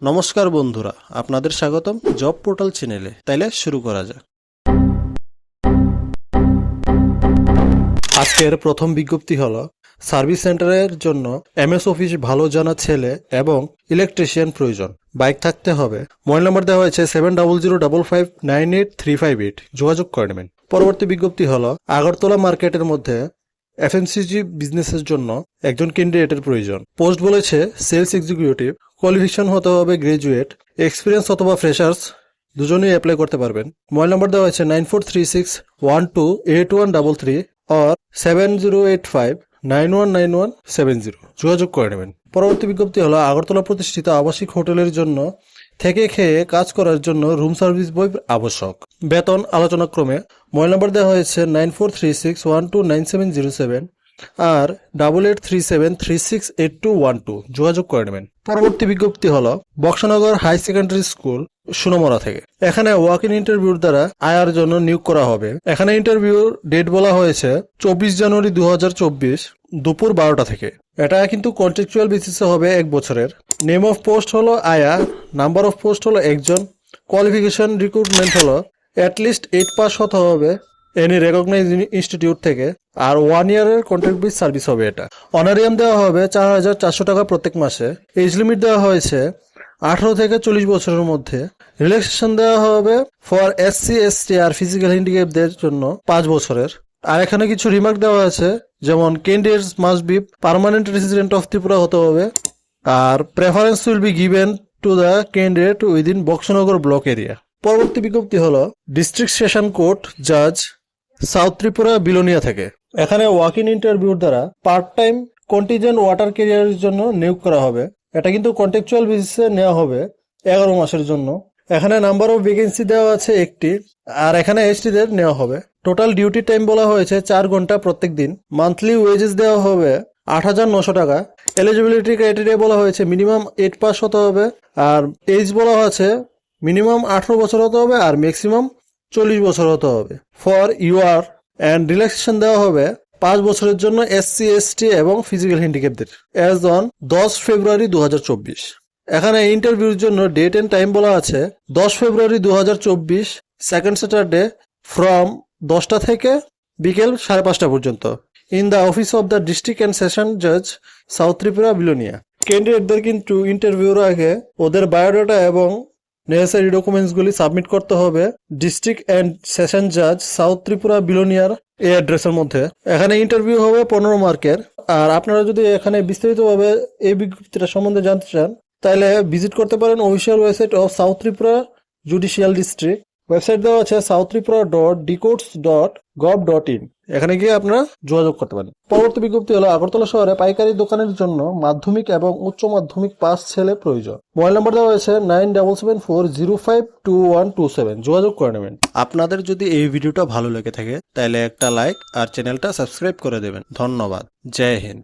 নমস্কার বন্ধুরা, আপনাদের স্বাগতম জব পোর্টাল চ্যানেলে। তাইলে শুরু করা যাক। আজকের প্রথম বিজ্ঞপ্তি হলো সার্ভিস সেন্টারের জন্য এমএস অফিস ভালো জানা ছেলে এবং ইলেকট্রিশিয়ান প্রয়োজন। বাইক থাকতে হবে। মোবাইল নম্বর দেওয়া হয়েছে 7005598358। যোগাযোগ করে নেবেন। পরবর্তী বিজ্ঞপ্তি হলো আগরতলা মার্কেটের মধ্যে এফএমসিজি বিজনেসের জন্য একজন ক্যান্ডিডেটের প্রয়োজন। পোস্ট বলেছে সেলস এক্সিকিউটিভ। কোয়ালিফিকেশন হতে হবে গ্রাজুয়েট, এক্সপিরিয়েন্স অথবা ফ্রেশার্স, দুজনেই অ্যাপ্লাই করতে পারবেন। মোবাইল নাম্বার দেওয়া হয়েছে 9436128133 or 7085919170। যোগাযোগ করে নেবেন। পরবর্তী বিজ্ঞপ্তি হলো আগরতলা প্রতিষ্ঠিত আবাসিক হোটেলের জন্য থেকে খেয়ে কাজ করার জন্য রুম সার্ভিস বই আবশ্যক। বেতন আলোচনাক্রমে। মোবাইল নাম্বার দেওয়া হয়েছে 9436129707 আর 8837368212। যোগাযোগ করে নেবেন। পরবর্তী বিজ্ঞপ্তি হলো বক্সনগর হাই সেকেন্ডারি স্কুল সুনমরা থেকে। এখানে ওয়াক ইন ইন্টারভিউর দ্বারা আয়ার জন্য নিয়োগ করা হবে। এখানে ইন্টারভিউর ডেট বলা হয়েছে 24 জানুয়ারি 2024 দুপুর 12টা থেকে। এটা কিন্তু কন্ট্রাকচুয়াল বেসিসে হবে 1 বছরের। নেম অফ পোস্ট হলো আয়া, নাম্বার অফ পোস্ট হলো 1জন। কোয়ালিফিকেশন রিক্রুটমেন্ট হলো অ্যাটলিস্ট 8 পাস হতে হবে এনি রেকগনাইজ ইনস্টিটিউট থেকে, আর 1 ইয়ারের কন্ট্রাক্ট বেস সার্ভিস হবে। এটা অনারিয়াম দেওয়া হবে 4400 টাকা প্রত্যেক মাসে। এজ লিমিট দেওয়া হয়েছে 18 থেকে 40 বছরের মধ্যে। রিল্যাক্সেশন দেওয়া হবে ফর এসসি এসটি আর ফিজিক্যাল হ্যান্ডিক্যাপদের জন্য 5 বছরের। আর এখানে কিছু রিমার্ক দেওয়া আছে, যেমন candidates must be permanent resident of Tripura হতে হবে, আর preference will be given to the candidate within Boxanagar block area. পরবর্তী বিজ্ঞপ্তি হলো ডিস্ট্রিক্ট সেশন কোর্ট জাজ সাউথ ত্রিপুরা বিলোনিয়া থেকে। এখানে ওয়াক ইন ইন্টারভিউর দ্বারা পার্ট টাইম কন্টিজেন্ট ওয়াটার ক্যারিয়ারের জন্য নিয়োগ করা হবে। এটা কিন্তু কন্ট্রাকচুয়াল বেসিসে নেওয়া হবে 11 মাসের জন্য। এখানে নাম্বার অফ ভ্যাকেন্সি দেওয়া আছে 1টি, আর এখানে এসটিদের নেওয়া হবে। টোটাল ডিউটি টাইম বলা হয়েছে 4 ঘন্টা প্রত্যেক দিন। মান্থলি ওয়েজেস দেওয়া হবে 8900 টাকা। এলিজিবিলিটি ক্রাইটেরিয়া বলা হয়েছে মিনিমাম 8 পাস হতে হবে, আর এজ বলা হয়েছে মিনিমাম 18 বছর হতে হবে আর ম্যাক্সিমাম 40 বছর হতে হবে। ফর ইউআর অ্যান্ড রিল্যাক্সেশন দেওয়া হবে 5 বছরের জন্য এসসি এসটি এবং ফিজিক্যাল হ্যান্ডিক্যাপদের অ্যাজ অন 10 ফেব্রুয়ারি 2024। এখানে ইন্টারভিউর জন্য ডেট এন্ড টাইম বলা আছে 10 ফেব্রুয়ারি 2024 সেকেন্ড স্যাটারডে ফ্রম 10টা থেকে বিকেল 5:30 পর্যন্ত in the office of the district and session জাজ সাউথ ত্রিপুরা বিলোনিয়া। ক্যান্ডিডেটদের কিন্তু ইন্টারভিউর আগে ওদের বায়োডাটা এবং নেসেসারি ডকুমেন্টসগুলি সাবমিট করতে হবে ডিস্ট্রিক্ট অ্যান্ড সেশন জাজ সাউথ ত্রিপুরা বিলোনিয়ার এই অ্যাড্রেসের মধ্যে। এখানে ইন্টারভিউ হবে 15 মার্কের। আর আপনারা যদি এখানে বিস্তারিতভাবে এই বিজ্ঞপ্তিটা সম্বন্ধে জানতে চান তাহলে ভিজিট করতে পারেন official website of south Tripura judicial district. Website দেওয়া আছে southtripura.dcourts.gov.in। এখানে গিয়ে আপনারা যোগাযোগ করতে পারেন। পরবর্তী বিজ্ঞপ্তি হলো আগরতলা শহরে পাইকারি দোকানের জন্য মাধ্যমিক এবং উচ্চ মাধ্যমিক পাস ছেলে প্রয়োজন। মোবাইল নম্বর দেওয়া হয়েছে 9774052127। যোগাযোগ করে নেবেন। আপনাদের যদি এই ভিডিওটা ভালো লেগে থাকে তাহলে একটা লাইক আর চ্যানেলটা সাবস্ক্রাইব করে দেবেন। ধন্যবাদ। জয় হিন্দ।